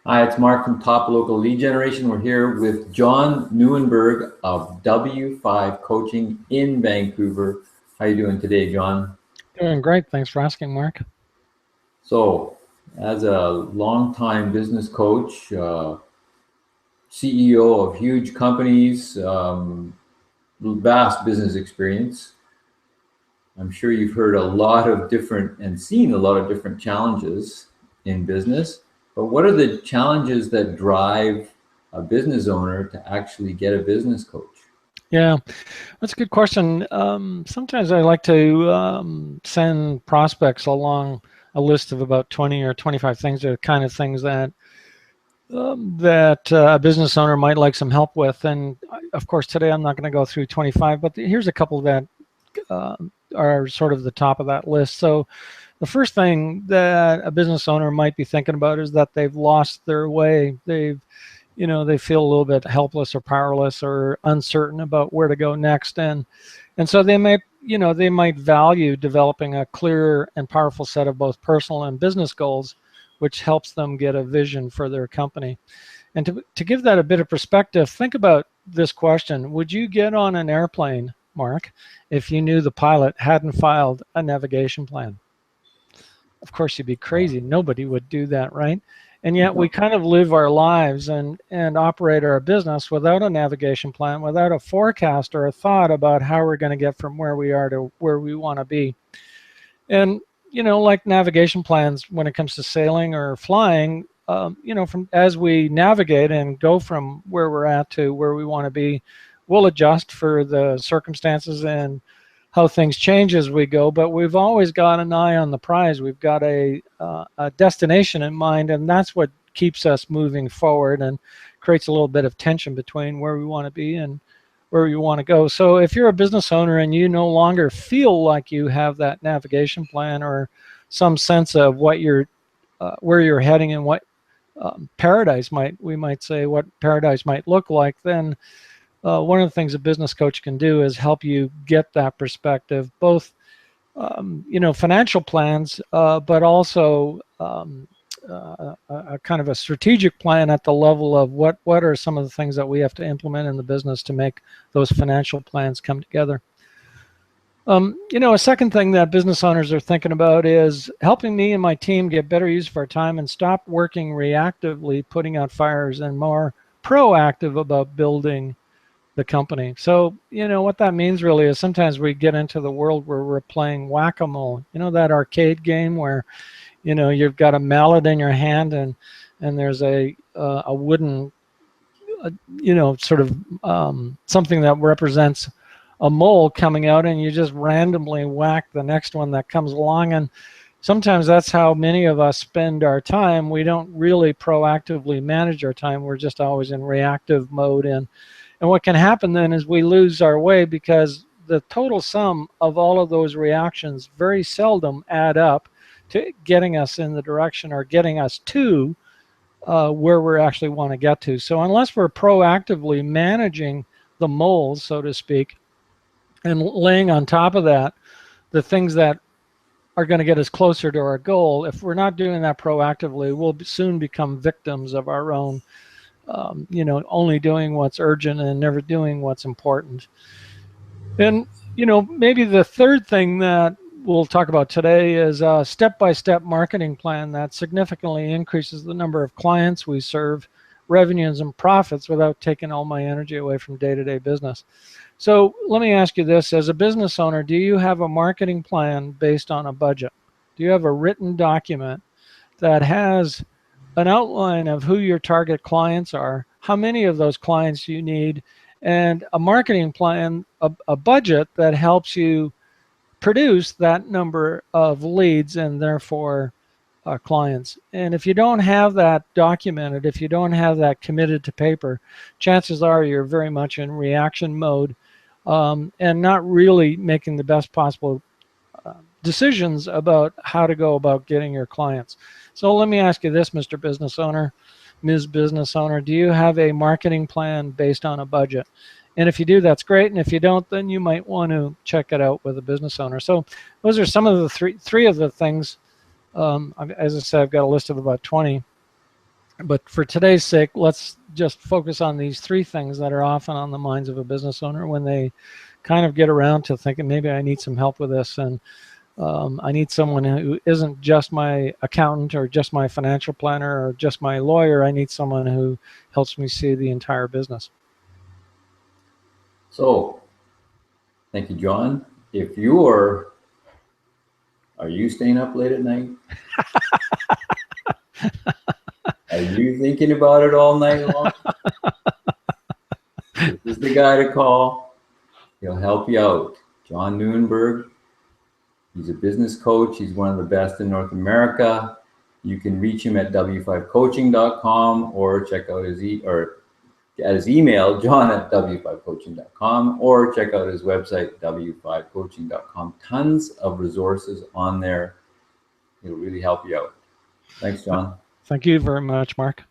Hi, it's Mark from Top Local Lead Generation. We're here with John Nieuwenburg of W5 Coaching in Vancouver. How are you doing today, John? Doing great. Thanks for asking, Mark. So, as a longtime business coach, CEO of huge companies, vast business experience, I'm sure you've heard a lot of different and seen a lot of different challenges in business. But what are the challenges that drive a business owner to actually get a business coach? Yeah, that's a good question. Sometimes I like to send prospects along a list of about 20 or 25 things, the kind of things that a business owner might like some help with. And of course, today I'm not going to go through 25, but here's a couple that uh, are sort of the top of that list. So the first thing that a business owner might be thinking about is that they've lost their way. They feel a little bit helpless or powerless or uncertain about where to go next, and so they might value developing a clear and powerful set of both personal and business goals, which helps them get a vision for their company. And to give that a bit of perspective, think about this question: would you get on an airplane, Mark, if you knew the pilot hadn't filed a navigation plan? Of course, you'd be crazy. Nobody would do that, right? And yet we kind of live our lives and operate our business without a navigation plan, without a forecast or a thought about how we're going to get from where we are to where we want to be. And like navigation plans, when it comes to sailing or flying, from as we navigate and go from where we're at to where we want to be, we'll adjust for the circumstances and how things change as we go, but we've always got an eye on the prize. We've got a destination in mind, and that's what keeps us moving forward and creates a little bit of tension between where we want to be and where we want to go. So if you're a business owner and you no longer feel like you have that navigation plan or some sense of where you're heading and what we might say what paradise might look like, then one of the things a business coach can do is help you get that perspective, both financial plans, but also a kind of a strategic plan at the level of what are some of the things that we have to implement in the business to make those financial plans come together. A second thing that business owners are thinking about is helping me and my team get better use of our time and stop working reactively, putting out fires, and more proactive about building the company. So, what that means really is sometimes we get into the world where we're playing whack-a-mole, that arcade game where, you've got a mallet in your hand and there's a wooden, sort of something that represents a mole coming out, and you just randomly whack the next one that comes along. And sometimes that's how many of us spend our time. We don't really proactively manage our time. We're just always in reactive mode. And what can happen then is we lose our way because the total sum of all of those reactions very seldom add up to getting us in the direction or getting us to where we actually want to get to. So unless we're proactively managing the moles, so to speak, and laying on top of that the things that are going to get us closer to our goal, if we're not doing that proactively, we'll soon become victims of our own only doing what's urgent and never doing what's important. And, maybe the third thing that we'll talk about today is a step-by-step marketing plan that significantly increases the number of clients we serve, revenues, and profits without taking all my energy away from day-to-day business. So let me ask you this. As a business owner, do you have a marketing plan based on a budget? Do you have a written document that has an outline of who your target clients are, how many of those clients you need, and a marketing plan, a budget that helps you produce that number of leads and therefore clients? And if you don't have that documented, if you don't have that committed to paper, chances are you're very much in reaction mode and not really making the best possible decisions about how to go about getting your clients. So let me ask you this, Mr. Business Owner, Ms. Business Owner, do you have a marketing plan based on a budget? And if you do, that's great. And if you don't, then you might want to check it out with a business owner. So those are some of the three of the things. As I said, I've got a list of about 20 But for today's sake, let's just focus on these three things that are often on the minds of a business owner when they kind of get around to thinking, maybe I need some help with this. And I need someone who isn't just my accountant or just my financial planner or just my lawyer. I need someone who helps me see the entire business. So, thank you, John. If are you staying up late at night? Are you thinking about it all night long? This is the guy to call. He'll help you out. John Nieuwenburg. He's a business coach. He's one of the best in North America. You can reach him at w5coaching.com or check out at his email, john@w5coaching.com, or check out his website, w5coaching.com. Tons of resources on there. It'll really help you out. Thanks, John. Thank you very much, Mark.